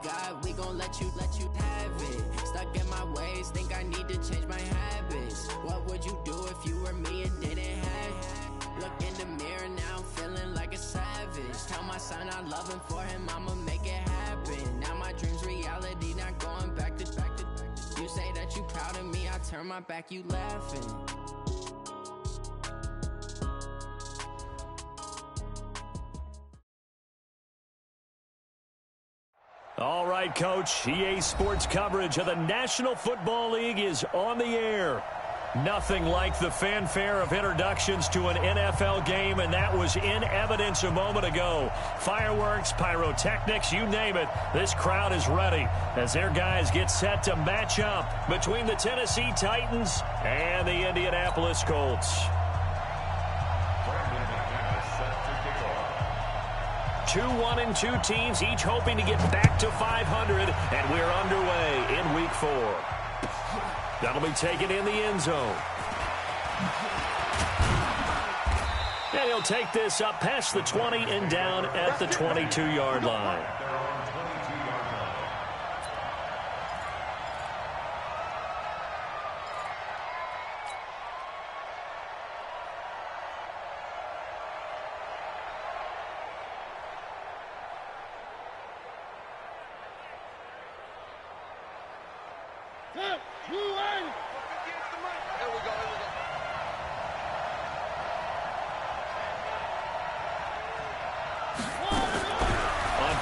God, we gon' let you have it. Stuck in my ways, think I need to change my habits. What would you do if you were me and didn't have? Look in the mirror now, I'm feeling like a savage. Tell my son I love him, for him I'ma make it happen. Now my dream's reality, not going back to. You say that you proud of me, I turn my back, you laughing. All right, Coach. EA Sports coverage of the National Football League is on the air. Nothing like the fanfare of introductions to an NFL game, and that was in evidence a moment ago. Fireworks, pyrotechnics, you name it. This crowd is ready as their guys get set to match up between the Tennessee Titans and the Indianapolis Colts. 2-1-2 teams, each hoping to get back to 500, and we're underway in Week 4. That'll be taken in the end zone. And he'll take this up past the 20 and down at the 22-yard line.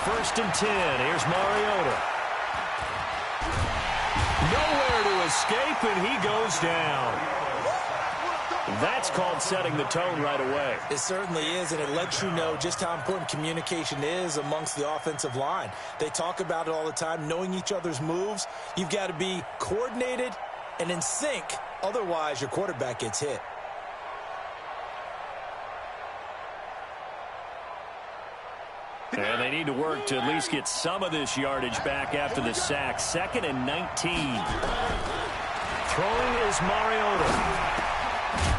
First and 10. Here's Mariota. Nowhere to escape, and he goes down. That's called setting the tone right away. It certainly is, and it lets you know just how important communication is amongst the offensive line. They talk about it all the time, knowing each other's moves. You've got to be coordinated and in sync. Otherwise, your quarterback gets hit. And they need to work to at least get some of this yardage back after the sack. 2nd and 19. Throwing is Mariota.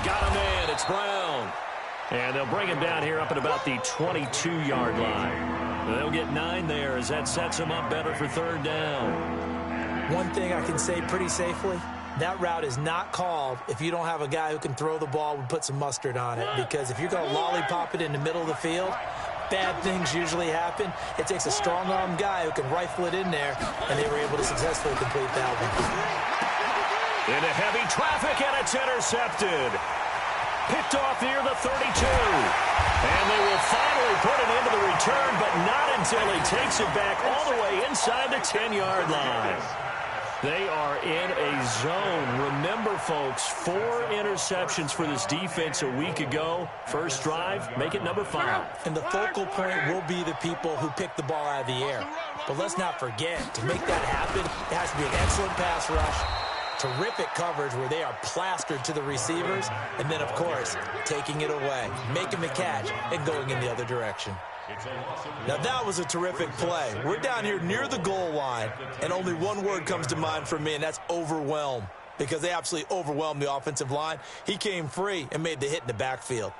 Got him in. It's Brown. And they'll bring him down here up at about the 22-yard line. They'll get 9 there as that sets them up better for 3rd down. One thing I can say pretty safely, that route is not called if you don't have a guy who can throw the ball and put some mustard on it. Because if you're going to lollipop it in the middle of the field, bad things usually happen. It takes a strong-arm guy who can rifle it in there, and they were able to successfully complete that one. Into heavy traffic, and it's intercepted. Picked off near the 32. And they will finally put it into the return, but not until he takes it back all the way inside the 10-yard line. They are in a zone. Remember, folks, 4 interceptions for this defense a week ago. First drive, make it number 5. And the focal point will be the people who pick the ball out of the air. But let's not forget, to make that happen, it has to be an excellent pass rush, terrific coverage where they are plastered to the receivers, and then, of course, taking it away, making the catch, and going in the other direction. Now, that was a terrific play. We're down here near the goal line, and only one word comes to mind for me, and that's overwhelm, because they absolutely overwhelmed the offensive line. He came free and made the hit in the backfield.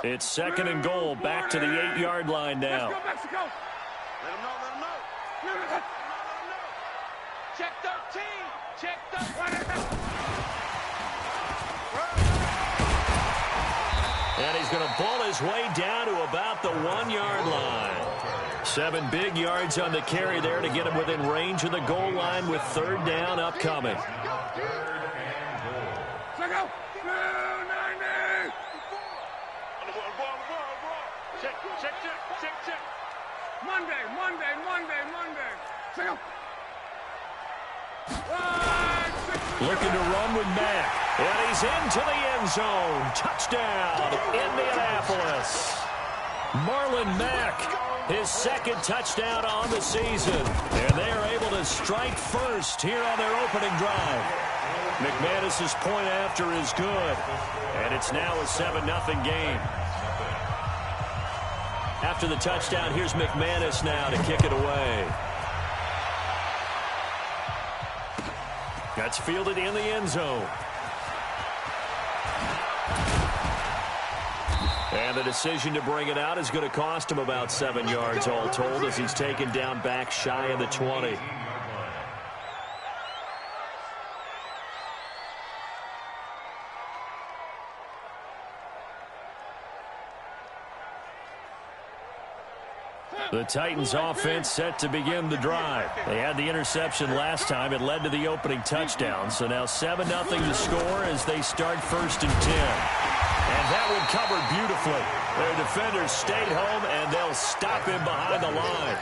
It's 2nd and goal, back to the 8-yard line now. Let's go, Mexico. Let them know, let them know. Let them know. Check 13. Check 13. And he's going to ball his way down to about the 1-yard line. 7 big yards on the carry there to get him within range of the goal line with 3rd down upcoming. Check. Monday. Looking to run with Mack. And he's into the end zone. Touchdown, Indianapolis. Marlon Mack, his 2nd touchdown on the season. And they are able to strike first here on their opening drive. McManus's point after is good. And it's now a 7-0 game. After the touchdown, here's McManus now to kick it away. That's fielded in the end zone. And And the decision to bring it out is going to cost him about 7 yards all told as he's taken down back shy of the 20. The Titans offense set to begin the drive. They had the interception last time. It led to the opening touchdown. So now 7-0 to score as they start 1st and 10. And that one covered beautifully. Their defenders stayed home, and they'll stop him behind the line.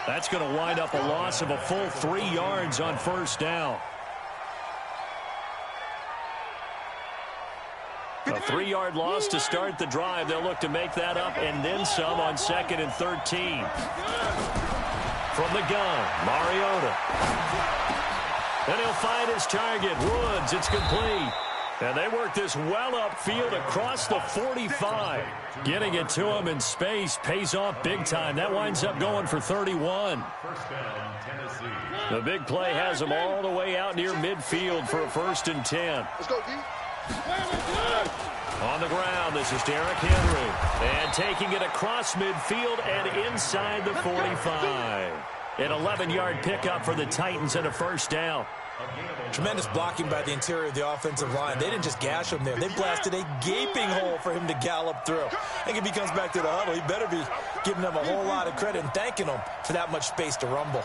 That's going to wind up a loss of a full 3 yards on 1st down. A 3-yard loss to start the drive. They'll look to make that up and then some on 2nd and 13. From the gun, Mariota. And he'll find his target, Woods. It's complete. And they work this well upfield across the 45. Getting it to him in space pays off big time. That winds up going for 31. The big play has him all the way out near midfield for a 1st and 10. Let's go, D. On the ground, this is Derrick Henry. And taking it across midfield and inside the 45. An 11-yard pickup for the Titans and a 1st down. Tremendous blocking by the interior of the offensive line. They didn't just gash him there. They blasted a gaping hole for him to gallop through. I think if he comes back to the huddle, he better be giving them a whole lot of credit and thanking them for that much space to rumble.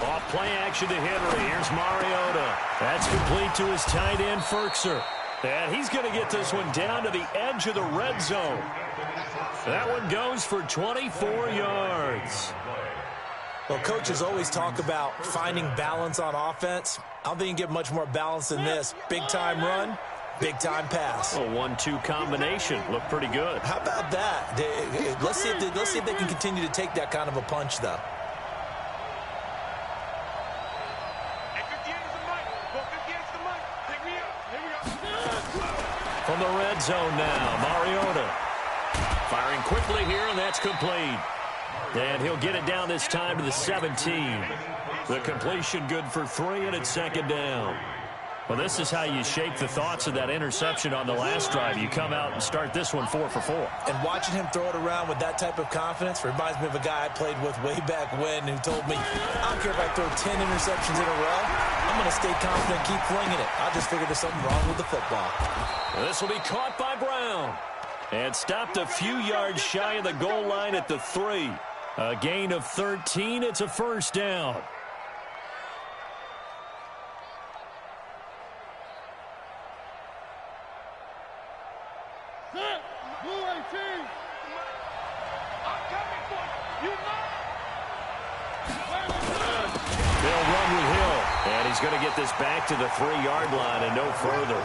Off play action to Henry. Here's Mariota. That's complete to his tight end, Firkser. And he's going to get this one down to the edge of the red zone. That one goes for 24 yards. Well, coaches always talk about finding balance on offense. I don't think you can get much more balance than this. Big-time run, big-time pass. A 1-2 combination. Looked pretty good. How about that? Let's see if they can continue to take that kind of a punch, though. From the red zone now, Mariota. Firing quickly here, and that's complete. And he'll get it down this time to the 17. The completion good for 3, and it's 2nd down. Well, this is how you shake the thoughts of that interception on the last drive. You come out and start this one 4 for 4. And watching him throw it around with that type of confidence reminds me of a guy I played with way back when who told me, I don't care if I throw 10 interceptions in a row. I'm going to stay confident and keep flinging it. I just figured there's something wrong with the football. This will be caught by Brown. And stopped a few yards shy of the goal line at the 3. A gain of 13. It's a 1st down. They'll run with Hill. And he's going to get this back to the 3-yard line and no further.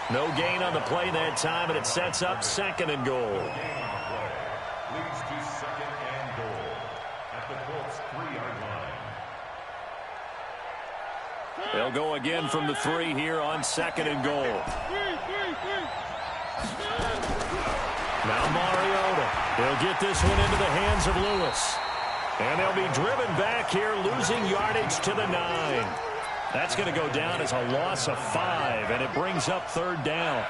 No gain on the play that time, and it sets up 2nd and goal. Leads to 2nd and goal at the Colts 3-yard line. They'll go again from the 3 here on 2nd and goal. Now Mariota. He'll get this one into the hands of Lewis. And they'll be driven back here, losing yardage to the 9. That's going to go down as a loss of 5, and it brings up 3rd down.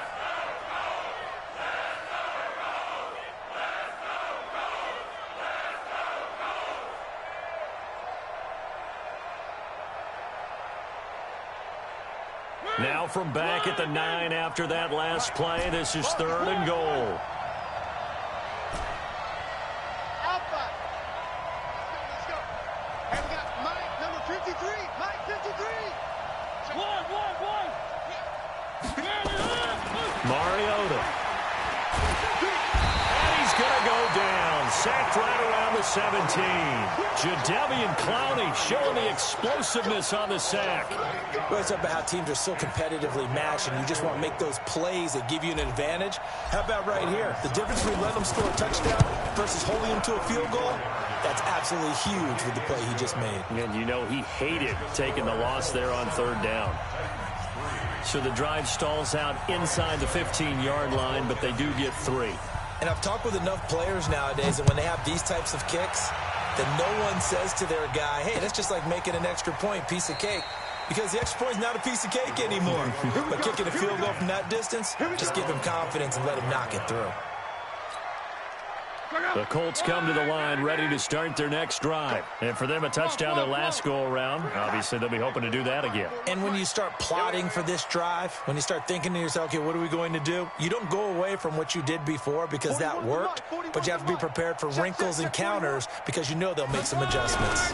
Now from back at the 9 after that last play, this is 3rd and goal. Mariota. And he's going to go down. Sacked right around the 17. Jadeveon Clowney showing the explosiveness on the sack. Well, it's about how teams are so competitively matched, and you just want to make those plays that give you an advantage. How about right here? The difference between letting them score a touchdown versus holding them to a field goal, that's absolutely huge with the play he just made. And you know he hated taking the loss there on 3rd down. So the drive stalls out inside the 15-yard line, but they do get 3. And I've talked with enough players nowadays that when they have these types of kicks, that no one says to their guy, hey, that's just like making an extra point, piece of cake. because the extra point is not a piece of cake anymore. But kicking a field goal from that distance, just give him confidence and let him knock it through. The Colts come to the line ready to start their next drive. And for them, a touchdown their last go-around. Obviously, they'll be hoping to do that again. And when you start plotting for this drive, when you start thinking to yourself, okay, what are we going to do? You don't go away from what you did before because that worked, but you have to be prepared for wrinkles and counters because you know they'll make some adjustments.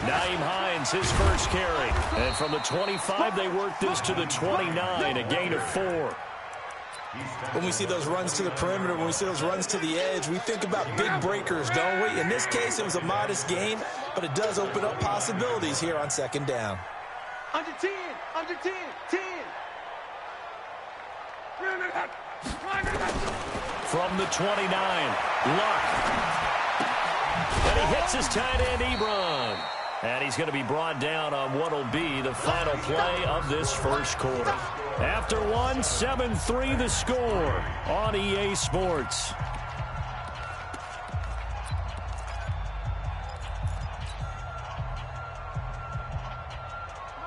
Nyheim Hines, his first carry. And from the 25, they work this to the 29, a gain of 4. When we see those runs to the perimeter, when we see those runs to the edge, we think about big breakers, don't we? In this case, it was a modest gain, but it does open up possibilities here on second down. Under 10, under 10, 10. From the 29, Luck. And he hits his tight end, Ebron. And he's going to be brought down on what will be the final play of this first quarter. After one, 7-3 the score on EA Sports.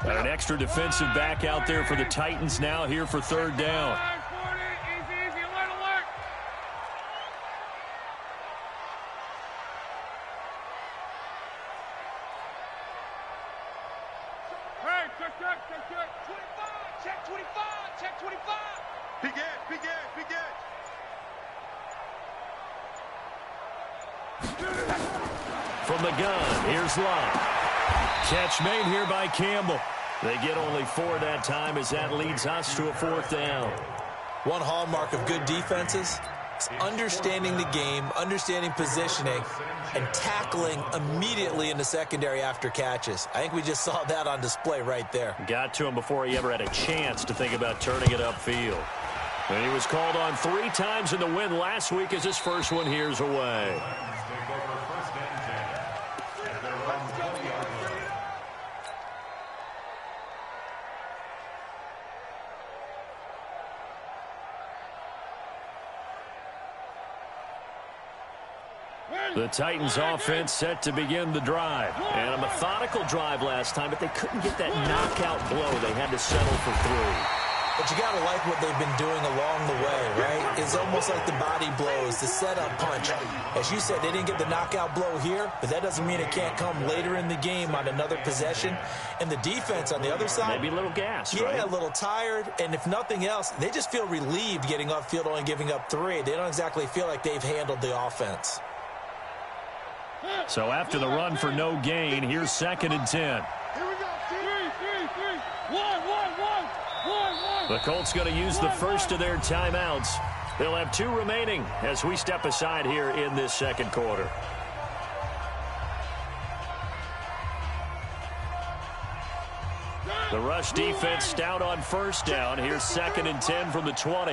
Got an extra defensive back out there for the Titans now here for third down. From the gun, here's Luck. Catch made here by Campbell. They get only 4 that time as that leads us to a fourth down. One hallmark of good defenses is understanding the game, understanding positioning, and tackling immediately in the secondary after catches. I think we just saw that on display right there. Got to him before he ever had a chance to think about turning it upfield. And he was called on 3 times in the win last week as his first one here's away. The Titans offense set to begin the drive. And a methodical drive last time, but they couldn't get that knockout blow. They had to settle for 3. But you got to like what they've been doing along the way, right? It's almost like the body blows, the setup punch. As you said, they didn't get the knockout blow here, but that doesn't mean it can't come later in the game on another possession. And the defense on the other side, maybe a little gassed, right? Yeah, a little tired. And if nothing else, they just feel relieved getting upfield, only giving up 3. They don't exactly feel like they've handled the offense. So after the run for no gain, here's 2nd and 10. Here we go. 3, 1. The Colts going to use the first of their timeouts. They'll have 2 remaining as we step aside here in this second quarter. The rush defense stout on first down. Here's 2nd and 10 from the 20.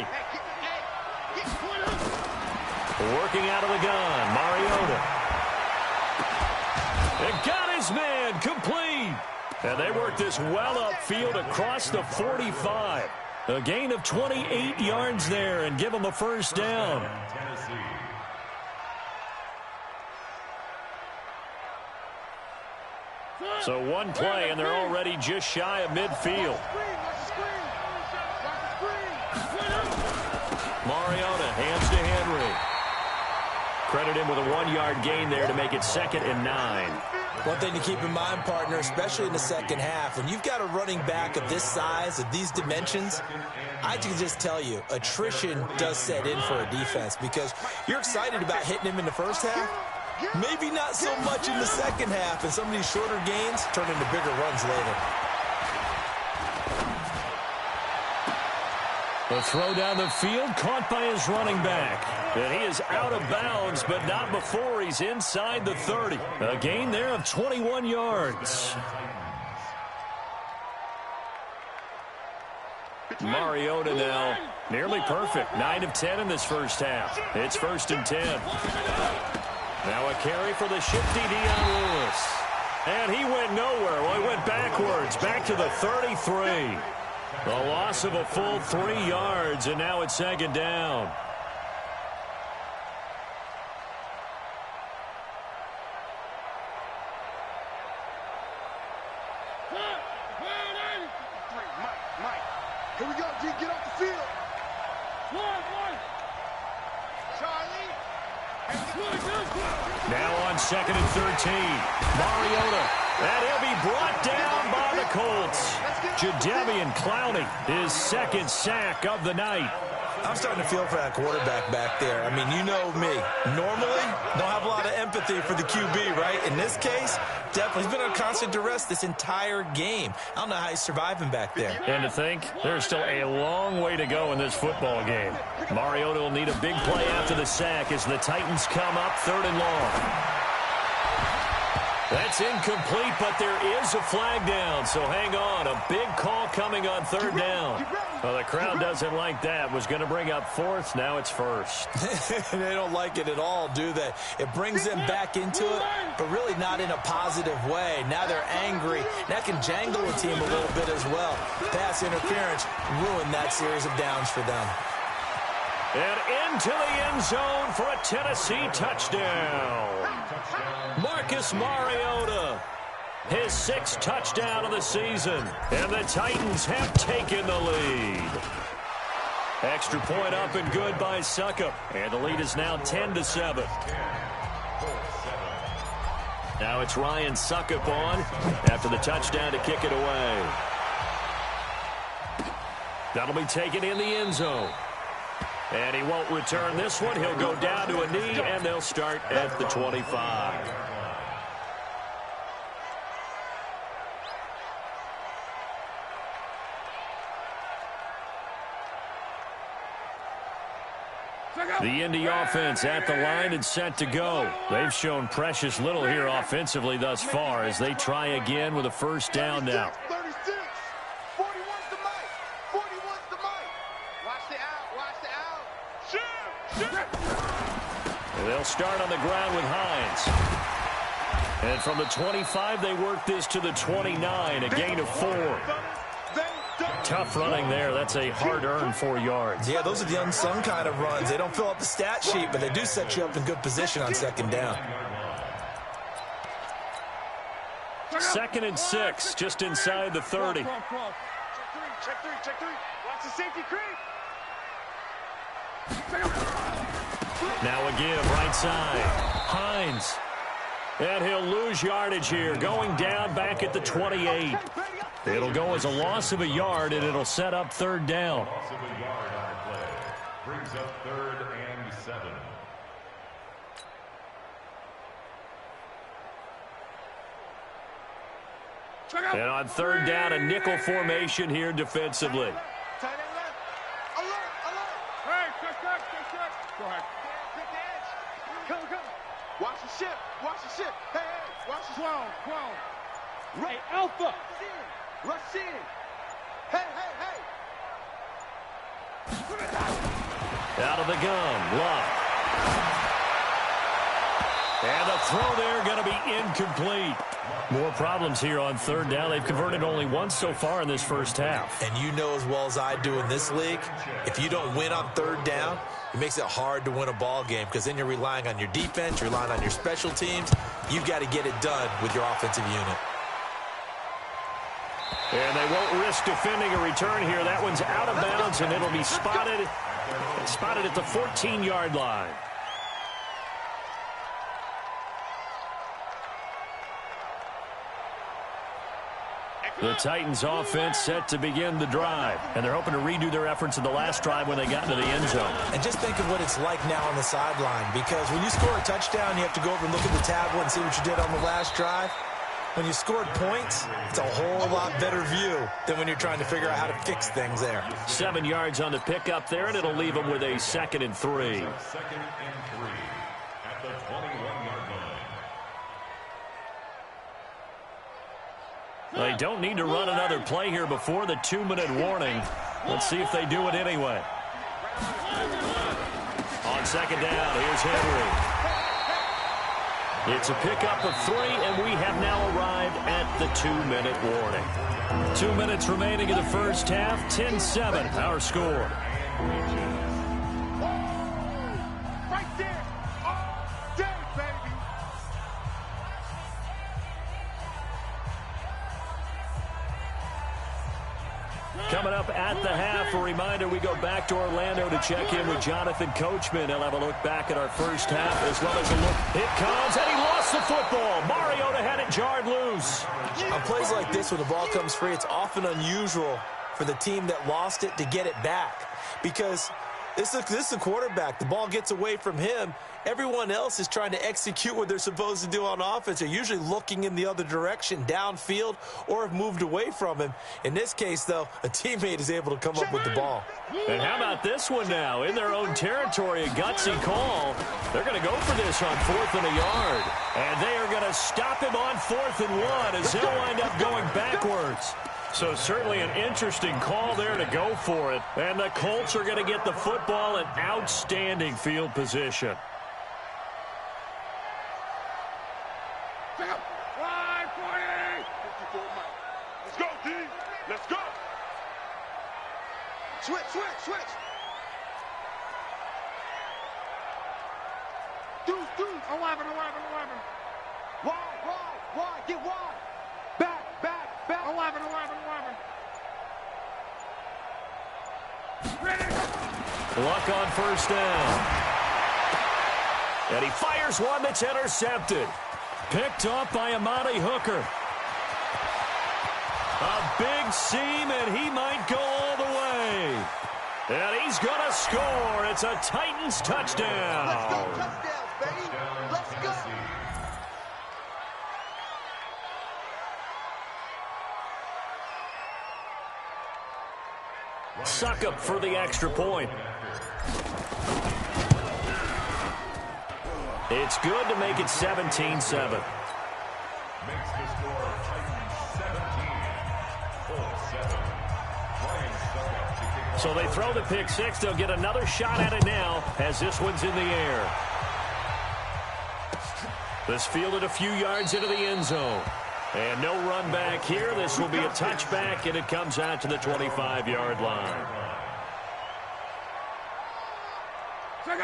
Working out of the gun, Mariota. And got his man complete. And they work this well upfield across the 45. A gain of 28 yards there and give them a first down. So one play, and they're already just shy of midfield. Mariota hands to Henry. Credit him with a 1-yard gain there to make it 2nd and 9. One thing to keep in mind, partner, especially in the second half, when you've got a running back of this size, of these dimensions, I can just tell you, attrition does set in for a defense because you're excited about hitting him in the first half. Maybe not so much in the second half, and some of these shorter gains turn into bigger runs later. The throw down the field, caught by his running back. And he is out of bounds, but not before he's inside the 30. A gain there of 21 yards. Mariota now nearly perfect. 9 of 10 in this first half. It's 1st and 10. Now a carry for the shifty Dion Lewis. And he went nowhere. Well, he went backwards, back to the 33. The loss of a full 3 yards, and now it's 2nd down. Here we go, G. Get off the field. Charlie. Now on 2nd and 13. Mariota. And he'll be brought down by the Colts. Jadeveon Clowney, his 2nd sack of the night. I'm starting to feel for that quarterback back there. I mean, you know me. Normally, don't have a lot of empathy for the QB, right? In this case, definitely. He's been under constant duress this entire game. I don't know how he's surviving back there. And to think, there's still a long way to go in this football game. Mariota will need a big play after the sack as the Titans come up 3rd and long. That's incomplete, but there is a flag down, so hang on. A big call coming on 3rd down. Well, the crowd doesn't like that. Was going to bring up 4th. Now it's 1st. They don't like it at all, do they? It brings them back into it, but really not in a positive way. Now they're angry. That can jangle a team a little bit as well. Pass interference ruined that series of downs for them. And into the end zone for a Tennessee touchdown. Marcus Mariota, his 6th touchdown of the season. And the Titans have taken the lead. Extra point up and good by Succop. And the lead is now 10-7. Now it's Ryan Succop on after the touchdown to kick it away. That'll be taken in the end zone. And he won't return this one. He'll go down to a knee, and they'll start at the 25. The Indy offense at the line and set to go. They've shown precious little here offensively thus far as they try again with a 1st down now. 36. 41's the mic. 41's the mic. Watch the out. Watch the out. And they'll start on the ground with Hines. And from the 25, they work this to the 29, a gain of 4. Tough running there. That's a hard-earned 4 yards. Yeah, those are the unsung kind of runs. They don't fill up the stat sheet, but they do set you up in good position on 2nd down. 2nd and 6, just inside the 30. Check three. Watch the safety creep. Now a give, right side. Hines. And he'll lose yardage here, going down back at the 28. It'll go as a loss of a yard, and it'll set up 3rd down. Loss of a yard on the play. Brings up 3rd and 7. And on 3rd down, a nickel formation here defensively. Tight end left. Alert. Hey, check. Go ahead. Pick the edge. Come. Watch the ship. Hey, watch the 12. Hey, Alpha. Rush in. Hey. Out of the gun, Love. And the throw there going to be incomplete. More problems here on 3rd down. They've converted only once so far in this 1st half. And you know as well as I do in this league, if you don't win on 3rd down, it makes it hard to win a ball game because then you're relying on your defense, you're relying on your special teams. You've got to get it done with your offensive unit. And they won't risk defending a return here. That one's out of bounds, and it'll be spotted at the 14-yard line. The Titans offense set to begin the drive, and they're hoping to redo their efforts in the last drive when they got into the end zone. And just think of what it's like now on the sideline, because when you score a touchdown, you have to go over and look at the tablet and see what you did on the last drive. When you scored points, it's a whole lot better view than when you're trying to figure out how to fix things there. 7 yards on the pickup there, and it'll leave them with a 2nd and 3. 2nd and 3 at the 21-yard line. They don't need to run another play here before the 2-minute warning. Let's see if they do it anyway. On 2nd down, here's Henry. It's a pickup of 3, and we have now arrived at the 2-minute warning. 2 minutes remaining in the 1st half, 10-7, our score. Right there. All day, baby. Coming up at the half. A reminder, we go back to Orlando to check in with Jonathan Coachman. He'll have a look back at our first half as well as a look. It comes, and he lost the football. Mariota had it jarred loose. On plays like this, when the ball comes free, it's often unusual for the team that lost it to get it back. Because this is a quarterback. The ball gets away from him. Everyone else is trying to execute what they're supposed to do on offense. They're usually looking in the other direction, downfield, or have moved away from him. In this case, though, a teammate is able to come up with the ball. And how about this one now? In their own territory, a gutsy call. They're going to go for this on 4th and a yard. And they are going to stop him on 4th and 1 as he'll wind up going backwards. So certainly an interesting call there to go for it. And the Colts are going to get the football in outstanding field position. Let's go, D. Let's go. Switch. Deuce. 11. Wide. Get wide. Back. 11. Luck on first down. And he fires one that's intercepted. Picked off by Amani Hooker. A big seam, and he might go all the way. And he's going to score. It's a Titans touchdown. Let's go, touchdowns, baby. Let's go. Suckup for the extra point. It's good to make it 17-7. Makes the score Titans 17. So they throw the pick six. They'll get another shot at it now as this one's in the air. This fielded a few yards into the end zone. And no run back here. This will be a touchback, and it comes out to the 25-yard line.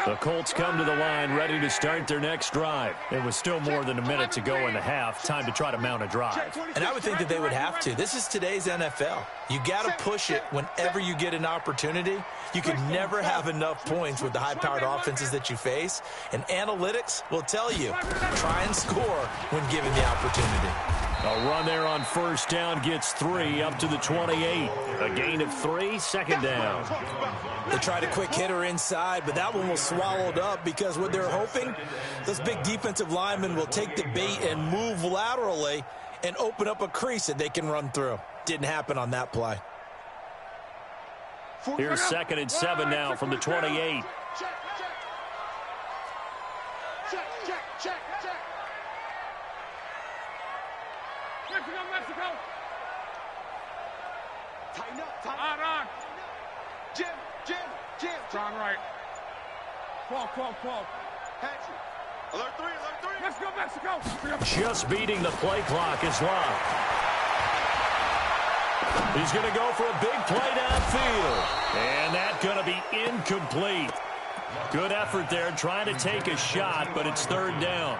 The Colts come to the line ready to start their next drive. It was still more than a minute to go in the half. Time to try to mount a drive. And I would think that they would have to. This is today's NFL. You got to push it whenever you get an opportunity. You can never have enough points with the high-powered offenses that you face. And analytics will tell you, try and score when given the opportunity. A run there on first down gets 3 up to the 28. A gain of 3, second down. They tried a quick hitter inside, but that one was swallowed up because what they're hoping, those big defensive linemen will take the bait and move laterally and open up a crease that they can run through. Didn't happen on that play. Here's 2nd and 7 now from the 28. Check. Mexico. Tighten up. On. Jim. John right. 12. Hatchet. Alert 3. Let's go, Mexico. Just beating the play clock is Locke. He's going to go for a big play downfield. And that's going to be incomplete. Good effort there trying to take a shot, but it's 3rd down.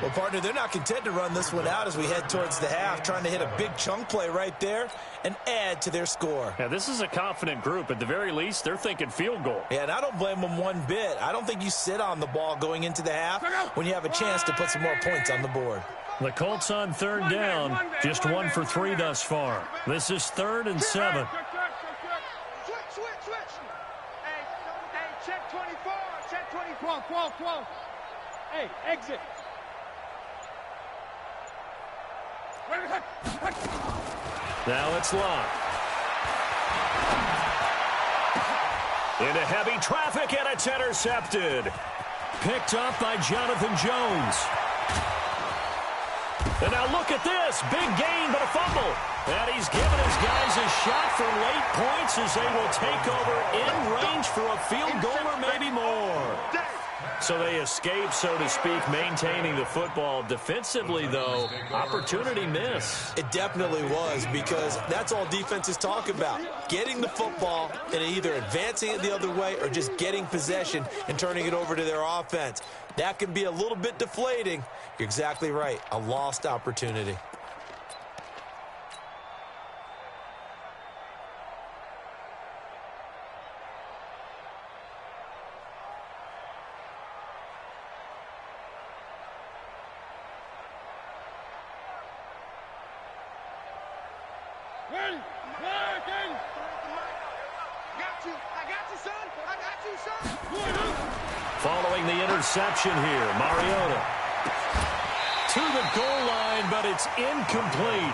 Well, partner, they're not content to run this one out as we head towards the half, trying to hit a big chunk play right there and add to their score. Yeah, this is a confident group. At the very least, they're thinking field goal. Yeah, and I don't blame them one bit. I don't think you sit on the ball going into the half when you have a chance to put some more points on the board. The Colts on 3rd down, just 1 for 3 thus far. This is 3rd and 7. Switch. Hey, check 24. Check 24. 12. Hey, exit. Now it's Locke. Into heavy traffic, and it's intercepted. Picked up by Jonathan Jones. And now look at this. Big gain, but a fumble. And he's given his guys a shot for late points as they will take over in range for a field goal or maybe more. So they escape, so to speak, maintaining the football. Defensively, though, opportunity miss. It definitely was, because that's all defenses talk about. Getting the football and either advancing it the other way or just getting possession and turning it over to their offense. That can be a little bit deflating. You're exactly right. A lost opportunity. Ready? Ready? I got you, son. I got you, son. Following the interception here, Mariota to the goal line, but it's incomplete.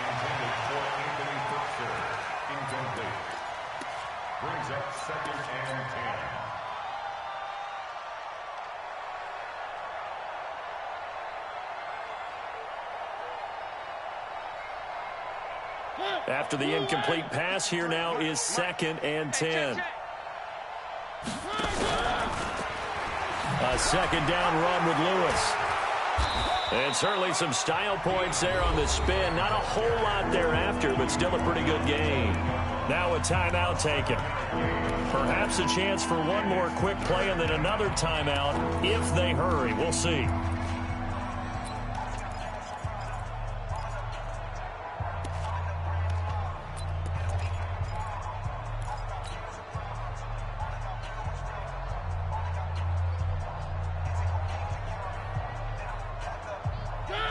Intended for Anthony Firkser. Incomplete. Brings up 2nd and 10. After the incomplete pass, here now is 2nd and 10. A 2nd down run with Lewis. And certainly some style points there on the spin. Not a whole lot thereafter, but still a pretty good game. Now a timeout taken. Perhaps a chance for one more quick play and then another timeout if they hurry. We'll see.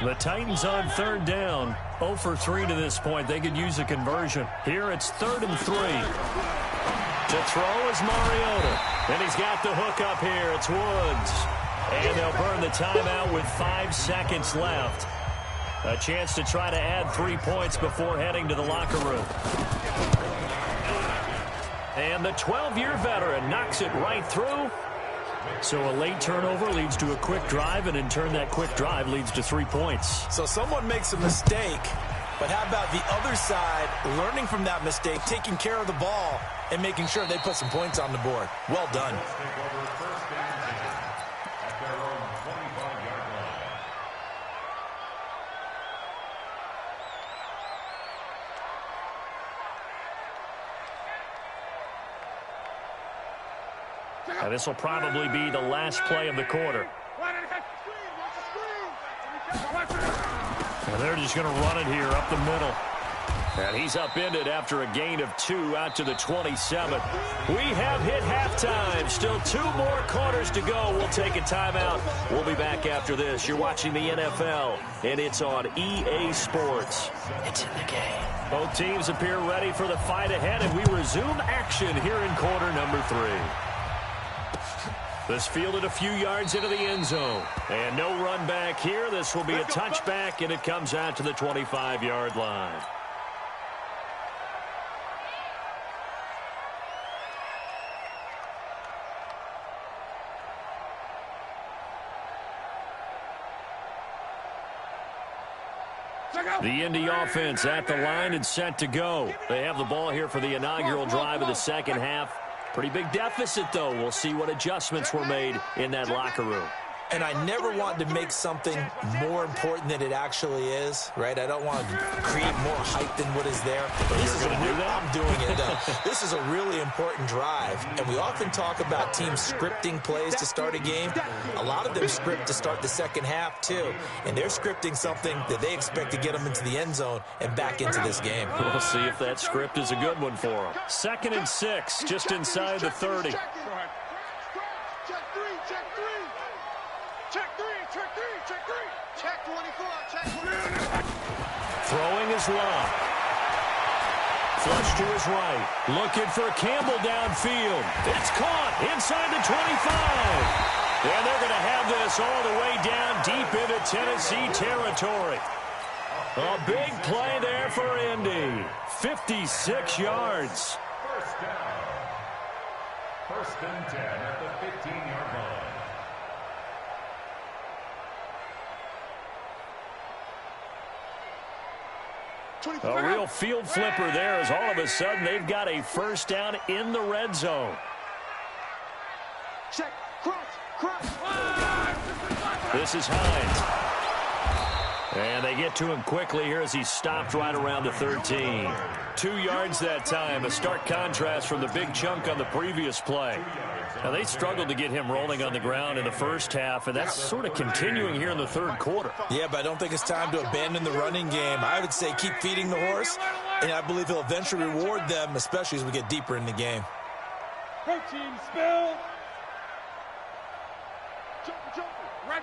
The Titans on 3rd down. 0 for 3 to this point. They could use a conversion. Here it's 3rd and 3. To throw is Mariota. And he's got the hook up here. It's Woods. And they'll burn the timeout with 5 seconds left. A chance to try to add 3 points before heading to the locker room. And the 12-year veteran knocks it right through. So a late turnover leads to a quick drive, and in turn that quick drive leads to 3 points. So someone makes a mistake, but how about the other side learning from that mistake, taking care of the ball, and making sure they put some points on the board? Well done. Let's take over 1st and 10 at their own 25-yard line. And this will probably be the last play of the quarter. And they're just going to run it here up the middle. And he's upended after a gain of 2 out to the 27. We have hit halftime. Still 2 more quarters to go. We'll take a timeout. We'll be back after this. You're watching the NFL, and it's on EA Sports. It's in the game. Both teams appear ready for the fight ahead, and we resume action here in quarter number 3. This fielded a few yards into the end zone. And no run back here. This will be a touchback, and it comes out to the 25-yard line. The Indy offense at the line and set to go. They have the ball here for the inaugural drive of the second half. Pretty big deficit, though. We'll see what adjustments were made in that locker room. And I never want to make something more important than it actually is, right? I don't want to create more hype than what is there. But this is going to do that? I'm doing it. This is a really important drive. And we often talk about teams scripting plays to start a game. A lot of them script to start the second half, too. And they're scripting something that they expect to get them into the end zone and back into this game. We'll see if that script is a good one for them. 2nd and 6, just inside the 30. Check 24, check 24. Throwing is Love. Flush to his right. Looking for Campbell downfield. It's caught inside the 25. And they're going to have this all the way down deep into Tennessee territory. A big play there for Indy. 56 yards. 1st down. 1st and 10 at the 15-yard line. A real field flipper there as all of a sudden they've got a 1st down in the red zone. Check, cross. This is Hines. And they get to him quickly here as he stopped right around the 13. 2 yards that time, a stark contrast from the big chunk on the previous play. Now, they struggled to get him rolling on the ground in the first half, and that's sort of continuing here in the 3rd quarter. Yeah, but I don't think it's time to abandon the running game. I would say keep feeding the horse, and I believe he'll eventually reward them, especially as we get deeper in the game. Protein spill. Jump. Right.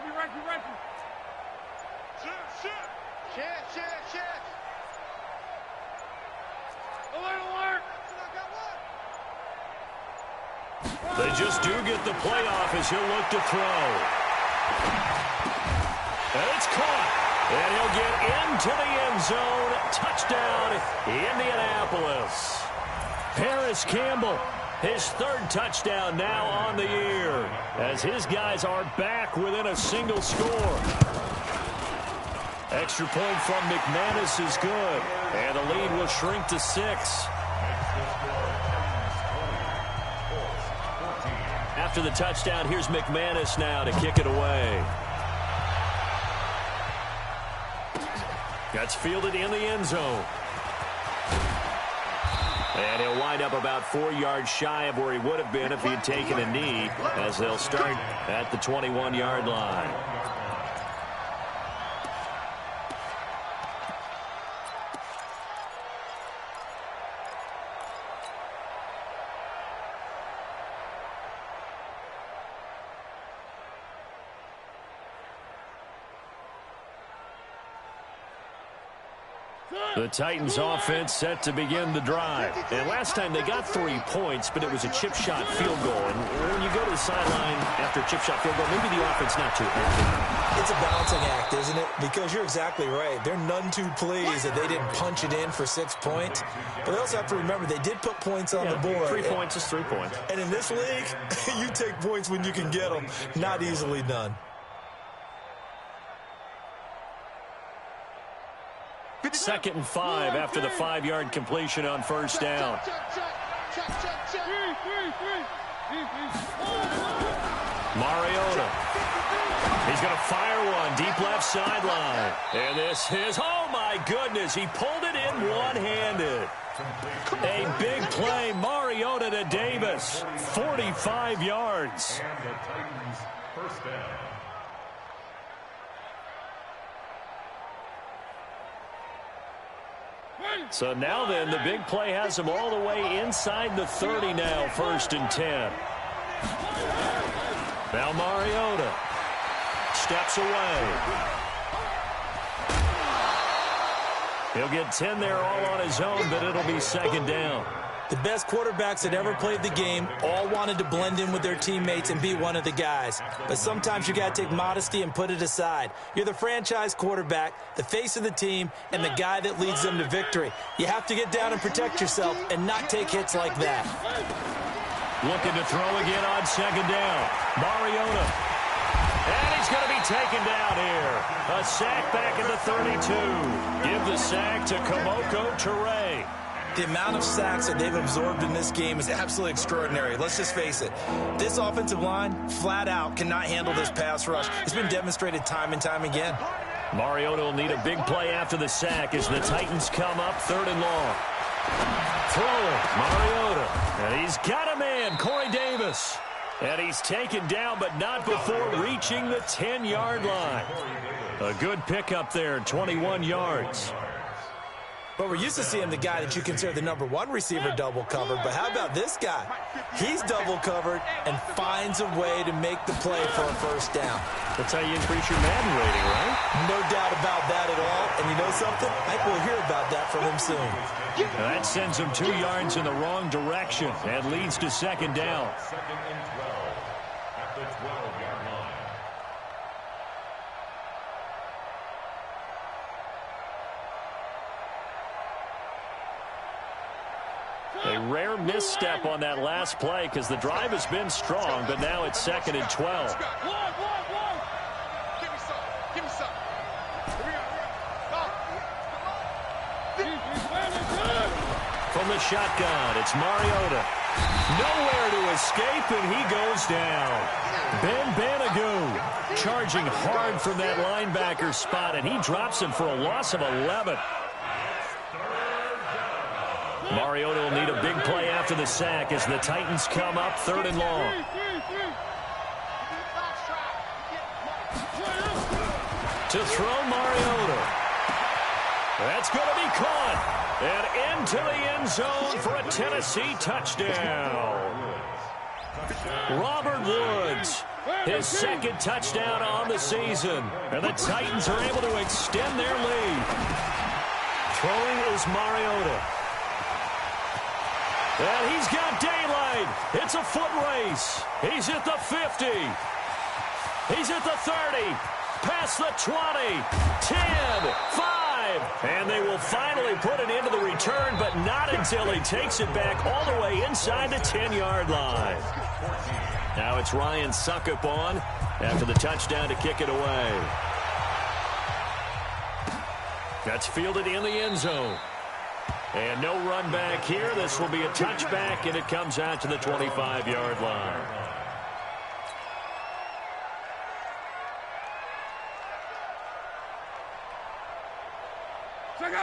Check. They just do get the playoff as he'll look to throw. And it's caught. And he'll get into the end zone. Touchdown, Indianapolis. Paris Campbell, his third touchdown now on the year, as his guys are back within a single score. Extra point from McManus is good, and the lead will shrink to 6. After the touchdown, here's McManus now to kick it away. That's fielded in the end zone. And he'll wind up about 4 yards shy of where he would have been if he had taken a knee, as they'll start at the 21-yard line. The Titans offense set to begin the drive. And last time they got 3 points, but it was a chip shot field goal. And when you go to the sideline after a chip shot field goal, maybe the offense not too happy. It's a balancing act, isn't it? Because you're exactly right. They're none too pleased that they didn't punch it in for 6 points. But they also have to remember they did put points on the board. 3 points is 3 points. And in this league, you take points when you can get them. Not easily done. 2nd and 5 after the 5-yard completion on first down. Mariota. He's going to fire one deep left sideline. And this is, oh my goodness, he pulled it in one-handed. A big play, Mariota to Davis. 45 yards. And the Titans first down. So now then, the big play has him all the way inside the 30 now, 1st and 10. Now Mariota steps away. He'll get 10 there all on his own, but it'll be 2nd down. The best quarterbacks that ever played the game all wanted to blend in with their teammates and be one of the guys. But sometimes you got to take modesty and put it aside. You're the franchise quarterback, the face of the team, and the guy that leads them to victory. You have to get down and protect yourself and not take hits like that. Looking to throw again on 2nd down. Mariota. And he's going to be taken down here. A sack back at the 32. Give the sack to Kamoko Toure. The amount of sacks that they've absorbed in this game is absolutely extraordinary. Let's just face it. This offensive line, flat out, cannot handle this pass rush. It's been demonstrated time and time again. Mariota will need a big play after the sack as the Titans come up 3rd and long. Throwing, Mariota. And he's got a man, Corey Davis. And he's taken down, but not before reaching the 10-yard line. A good pickup there, 21 yards. But we're used to seeing the guy that you consider the #1 receiver double covered. But how about this guy? He's double covered and finds a way to make the play for a 1st down. That's how you increase your Madden rating, right? No doubt about that at all. And you know something? I think we'll hear about that from him soon. That sends him 2 yards in the wrong direction and leads to 2nd down. 2nd and 12 at the 12-yard line. A rare misstep on that last play because the drive has been strong, but now it's 2nd and 12. Give me some. Give me some. From the shotgun, it's Mariota. Nowhere to escape, and he goes down. Ben Banagou charging hard from that linebacker spot, and he drops him for a loss of 11. Mariota will need a big play after the sack as the Titans come up 3rd and long. To throw Mariota. That's going to be caught. And into the end zone for a Tennessee touchdown. Robert Woods, his 2nd touchdown on the season. And the Titans are able to extend their lead. Throwing is Mariota. And he's got daylight. It's a foot race. He's at the 50. He's at the 30. Past the 20. 10. 5. And they will finally put it into the return, but not until he takes it back all the way inside the 10-yard line. Now it's Ryan Suckup on after the touchdown to kick it away. That's fielded in the end zone. And no run back here. This will be a touchback, and it comes out to the 25-yard line.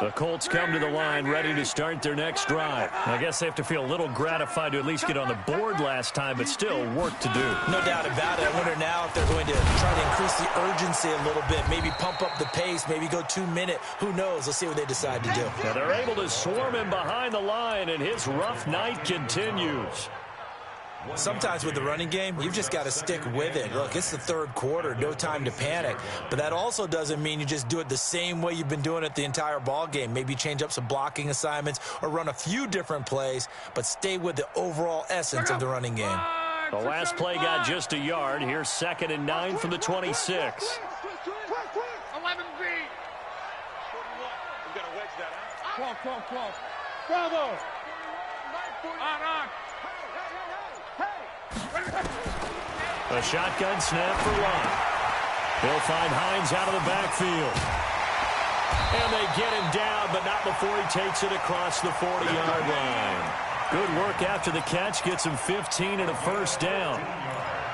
The Colts come to the line ready to start their next drive. I guess they have to feel a little gratified to at least get on the board last time, but still work to do. No doubt about it. I wonder now if they're going to try to increase the urgency a little bit, maybe pump up the pace, maybe go 2-minute. Who knows? Let's see what they decide to do. Now they're able to swarm him behind the line, and his rough night continues. Sometimes with the running game, you've just got to stick with it. Look, it's the third quarter, no time to panic. But that also doesn't mean you just do it the same way you've been doing it the entire ball game. Maybe change up some blocking assignments or run a few different plays, but stay with the overall essence of the running game. The last play got just a yard. Here's 2nd and 9 from the 26. 11B. We got to wedge that, huh? 12. Bravo. On. A shotgun snap for Love. He'll find Hines out of the backfield. And they get him down, but not before he takes it across the 40-yard line. Good work after the catch. Gets him 15 and a first down.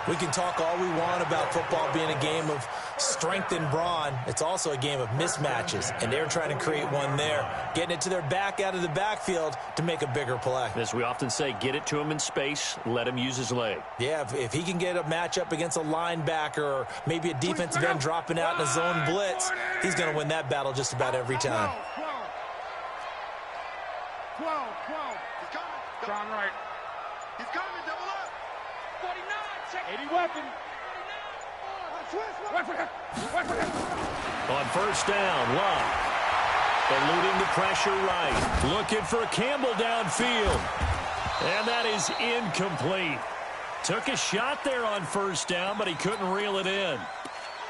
We can talk all we want about football being a game of strength and brawn. It's also a game of mismatches, and they're trying to create one there, getting it to their back out of the backfield to make a bigger play. As we often say, get it to him in space, let him use his leg. Yeah, if he can get a matchup against a linebacker or maybe a defensive end dropping out in a zone blitz, he's going to win that battle just about every time. 12. He's coming. John Wright. He's coming. Double up. 49. 80 weapon. On first down, Love. Eluding the pressure right. Looking for Campbell downfield. And that is incomplete. Took a shot there on first down, but he couldn't reel it in.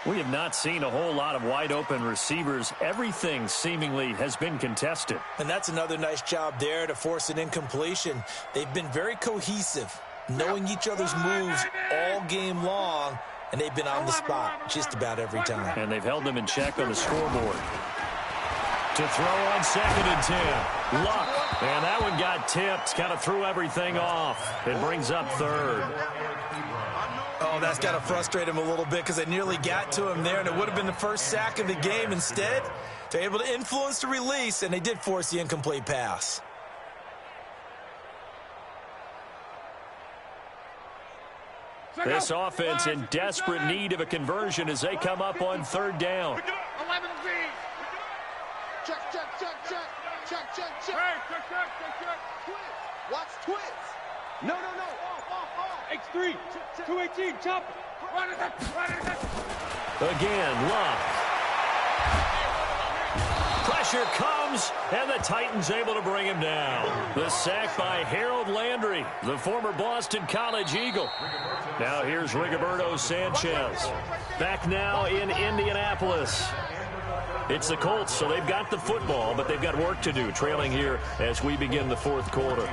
We have not seen a whole lot of wide open receivers. Everything seemingly has been contested. And that's another nice job there to force an incompletion. They've been very cohesive, knowing each other's moves all game long, and they've been on the spot just about every time. And they've held them in check on the scoreboard. To throw on 2nd and 10. Luck. And that one got tipped. Kind of threw everything off. It brings up 3rd. Oh, that's got to frustrate him a little bit because they nearly got to him there, and it would have been the first sack of the game. Instead, they're able to influence the release, and they did force the incomplete pass. This offense in desperate need of a conversion as they come up on 3rd down. 11B. Check. Hey, check. Twist. Watch twist. No. Off. X3. 218. Chop. Run it. Again, Luck. Pressure comes, and the Titans able to bring him down. The sack by Harold Landry, the former Boston College Eagle. Now here's Rigoberto Sanchez. Back now in Indianapolis. It's the Colts, so they've got the football, but they've got work to do, trailing here as we begin the 4th quarter.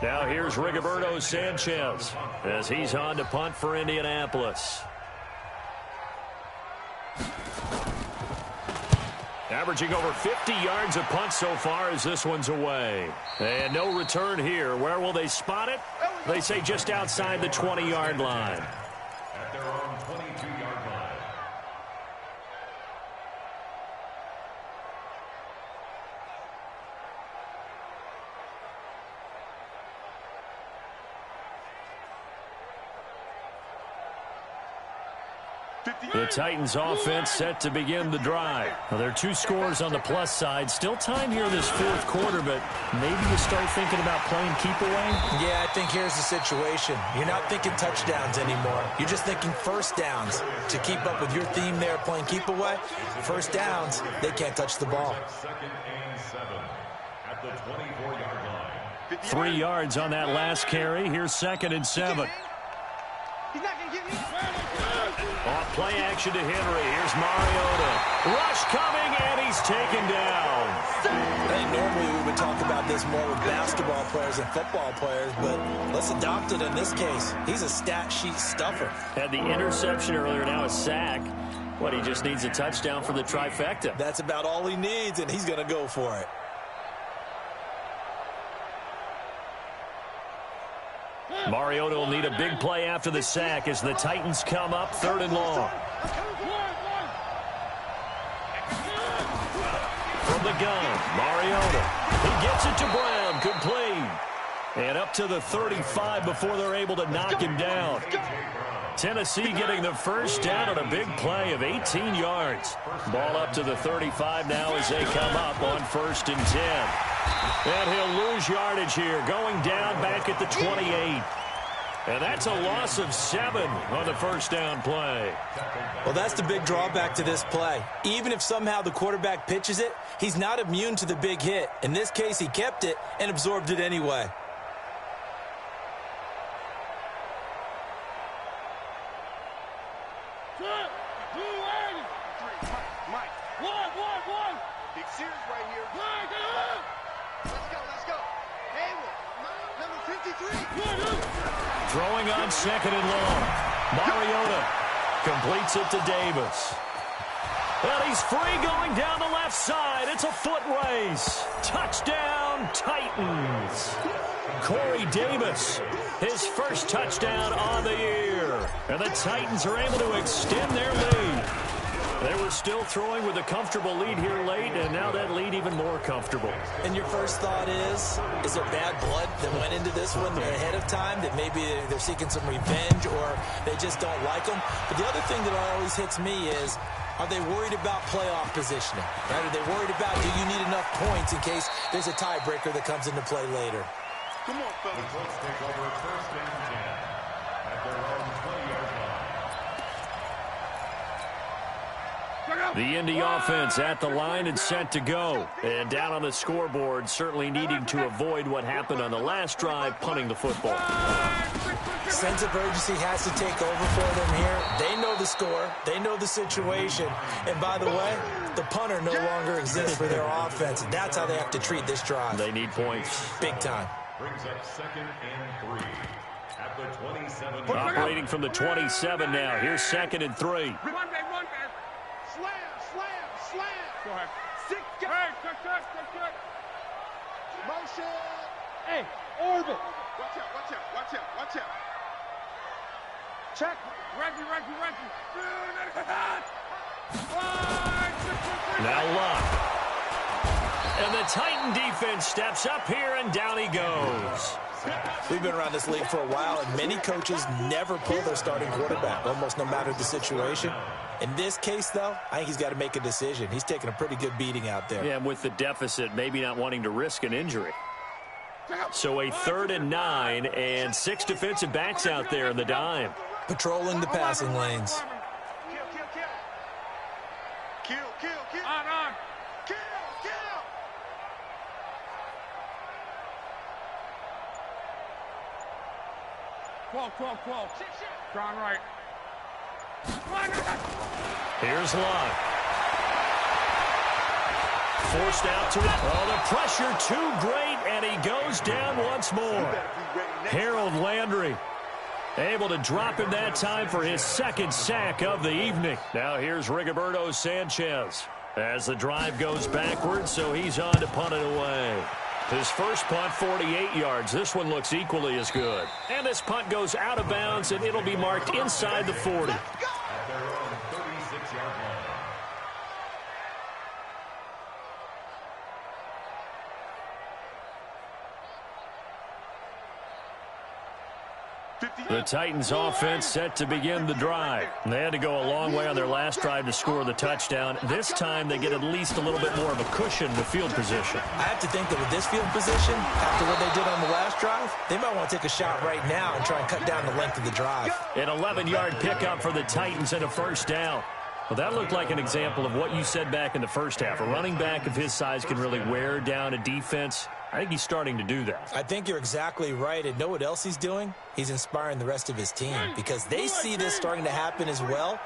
Now here's Rigoberto Sanchez as he's on to punt for Indianapolis. Averaging over 50 yards a punt so far as this one's away. And no return here. Where will they spot it? They say just outside the 20-yard line. At their own 22-yard line. The Titans offense set to begin the drive. Now, there are 2 scores on the plus side. Still time here in this 4th quarter, but maybe you start thinking about playing keep away? Yeah, I think here's the situation. You're not thinking touchdowns anymore. You're just thinking first downs. To keep up with your theme there playing keep away, first downs, they can't touch the ball. 2nd and 7 at the 24-yard line. 3 yards on that last carry. Here's 2nd and 7. He's not going to get me. Off play action to Henry. Here's Mariota. Rush coming, and he's taken down. Hey, normally we would talk about this more with basketball players and football players, but let's adopt it in this case. He's a stat sheet stuffer. Had the interception earlier, now a sack. What, he just needs a touchdown for the trifecta. That's about all he needs, and he's going to go for it. Mariota will need a big play after the sack as the Titans come up 3rd and long. From the gun, Mariota. He gets it to Brown, complete. And up to the 35 before they're able to knock him down. Tennessee getting the first down on a big play of 18 yards. Ball up to the 35 now as they come up on 1st and 10. And he'll lose yardage here, going down back at the 28. And that's a loss of 7 on the first down play. Well, that's the big drawback to this play. Even if somehow the quarterback pitches it, he's not immune to the big hit. In this case, he kept it and absorbed it anyway. Big series right here. Let's go. Hayward, number 53. Throwing on 2nd and long. Mariota completes it to Davis. Well, he's free going down the left side. It's a foot race. Touchdown, Titans. Corey Davis, his first touchdown on the year. And the Titans are able to extend their lead. They were still throwing with a comfortable lead here late, and now that lead even more comfortable. And your first thought is there bad blood that went into this one ahead of time, that maybe they're seeking some revenge or they just don't like them? But the other thing that always hits me is, are they worried about playoff positioning? Right? Are they worried about, do you need enough points in case there's a tiebreaker that comes into play later? Come on, fellas. The Colts take over 1st and 10 at their own 20-yard line. The Indy offense at the line and set to go. And down on the scoreboard, certainly needing to avoid what happened on the last drive, punting the football. Sense of urgency has to take over for them here. They know the score. They know the situation. And by the way, the punter no longer exists for their offense. That's how they have to treat this drive. They need points. Big time. Brings up 2nd and 3 at the 27. Operating from the 27 now. Here's 2nd and 3. Run, man. Slam. Go ahead. Hey, check. Motion. Hey, orbit. Watch out. Check. Reggie. Now Luck. And the Titan defense steps up here, and down he goes. We've been around this league for a while, and many coaches never pull their starting quarterback, almost no matter the situation. In this case, though, I think he's got to make a decision. He's taking a pretty good beating out there. Yeah, with the deficit, maybe not wanting to risk an injury. So a 3rd and 9, and 6 defensive backs out there in the dime. Patrolling the passing lanes. Kill. On. Kill. 12. Drawn right. Here's Luck. Forced out to it. Oh, the pressure too great, and he goes down once more. Harold Landry able to drop him that time for his 2nd sack of the evening. Now here's Rigoberto Sanchez as the drive goes backwards, so he's on to punt it away. His first punt, 48 yards. This one looks equally as good. And this punt goes out of bounds, and it'll be marked inside the 40. At their own 36-yard line. The Titans offense set to begin the drive. They had to go a long way on their last drive to score the touchdown. This time they get at least a little bit more of a cushion to field position. I have to think that with this field position, after what they did on the last drive, they might want to take a shot right now and try and cut down the length of the drive. An 11-yard pickup for the Titans and a first down. Well, that looked like an example of what you said back in the first half. A running back of his size can really wear down a defense. I think he's starting to do that. I think you're exactly right. And know what else he's doing? He's inspiring the rest of his team because they see this starting to happen as well.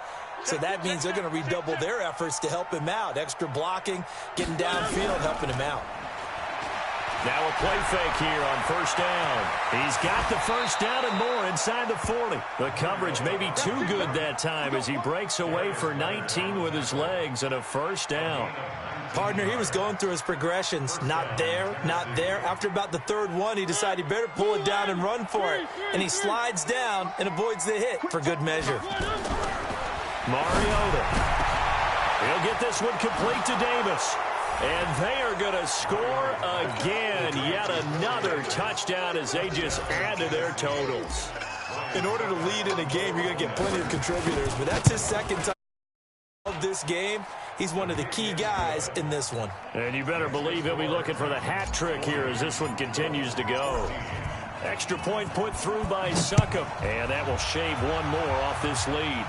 So that means they're going to redouble their efforts to help him out. Extra blocking, getting downfield, helping him out. Now a play fake here on first down. He's got the first down and more inside the 40. The coverage may be too good that time as he breaks away for 19 with his legs and a first down. Partner, he was going through his progressions. Not there, not there. After about the third one, he decided he better pull it down and run for it. And he slides down and avoids the hit for good measure. Mariota. He'll get this one complete to Davis. And they are going to score again. Yet another touchdown as they just add to their totals. In order to lead in a game, you're going to get plenty of contributors. But that's his second time of this game. He's one of the key guys in this one. And you better believe he'll be looking for the hat trick here as this one continues to go. Extra point put through by Succop. And that will shave one more off this lead.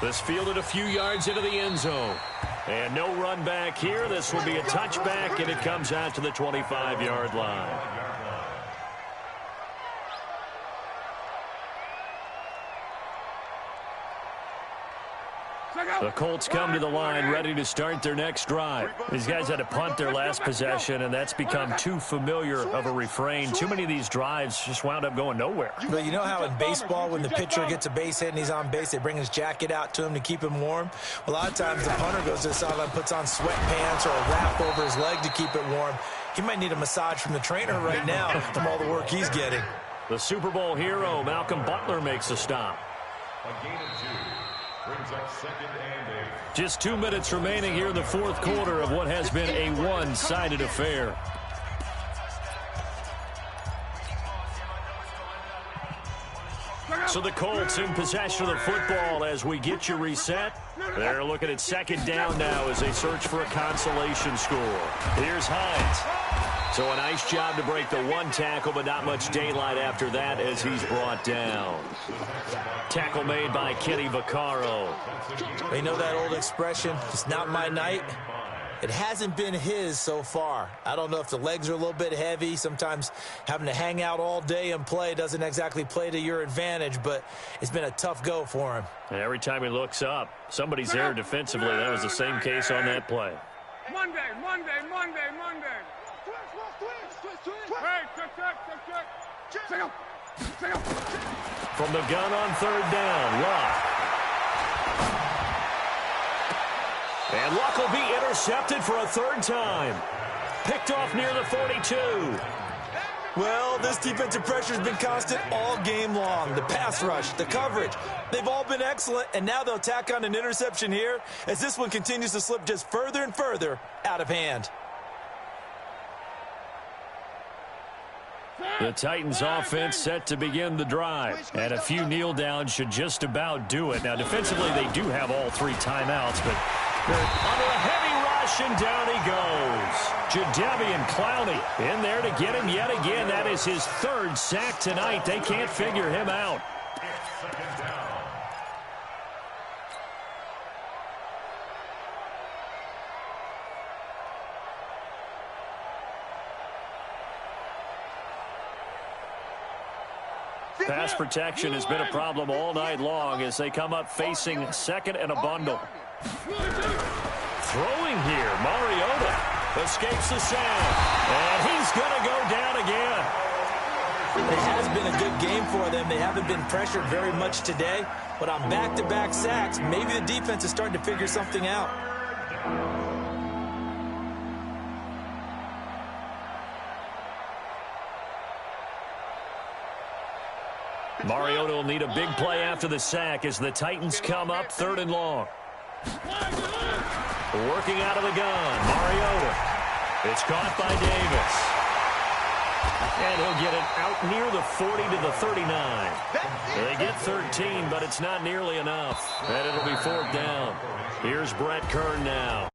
This fielded a few yards into the end zone. And no run back here. This will be a touchback, and it comes out to the 25-yard line. The Colts come to the line ready to start their next drive. These guys had to punt their last possession, and that's become too familiar of a refrain. Too many of these drives just wound up going nowhere. But you know how in baseball, when the pitcher gets a base hit and he's on base, they bring his jacket out to him to keep him warm? A lot of times the punter goes to the sideline, puts on sweatpants or a wrap over his leg to keep it warm. He might need a massage from the trainer right now from all the work he's getting. The Super Bowl hero, Malcolm Butler, makes a stop. A gain of 2. Brings up 2nd and 8. Just 2 minutes remaining here in the fourth quarter of what has been a one-sided affair. So the Colts in possession of the football as we get you reset. They're looking at second down now as they search for a consolation score. Here's Hines. So a nice job to break the one tackle, but not much daylight after that as he's brought down. Tackle made by Kenny Vaccaro. You know that old expression, it's not my night? It hasn't been his so far. I don't know if the legs are a little bit heavy. Sometimes having to hang out all day and play doesn't exactly play to your advantage, but it's been a tough go for him. And every time he looks up, somebody's there defensively. That was the same case on that play. Monday. Hey, check. From the gun on third down, Luck. And Luck will be intercepted for a third time. Picked off near the 42. Well, this defensive pressure has been constant all game long. The pass rush, the coverage, they've all been excellent, and now they'll tack on an interception here as this one continues to slip just further and further out of hand. The Titans offense set to begin the drive. And a few kneel downs should just about do it. Now, defensively, they do have all 3 timeouts, but they're under a heavy rush, and down he goes. Jadeveon Clowney in there to get him yet again. That is his 3rd sack tonight. They can't figure him out. Pass protection has been a problem all night long as they come up facing second and a bundle. Throwing here, Mariota escapes the sack, and he's going to go down again. It has been a good game for them. They haven't been pressured very much today, but on back-to-back sacks, maybe the defense is starting to figure something out. Mariota will need a big play after the sack as the Titans come up 3rd and long. Working out of the gun, Mariota. It's caught by Davis. And he'll get it out near the 40 to the 39. They get 13, but it's not nearly enough. And it'll be 4th down. Here's Brett Kern now.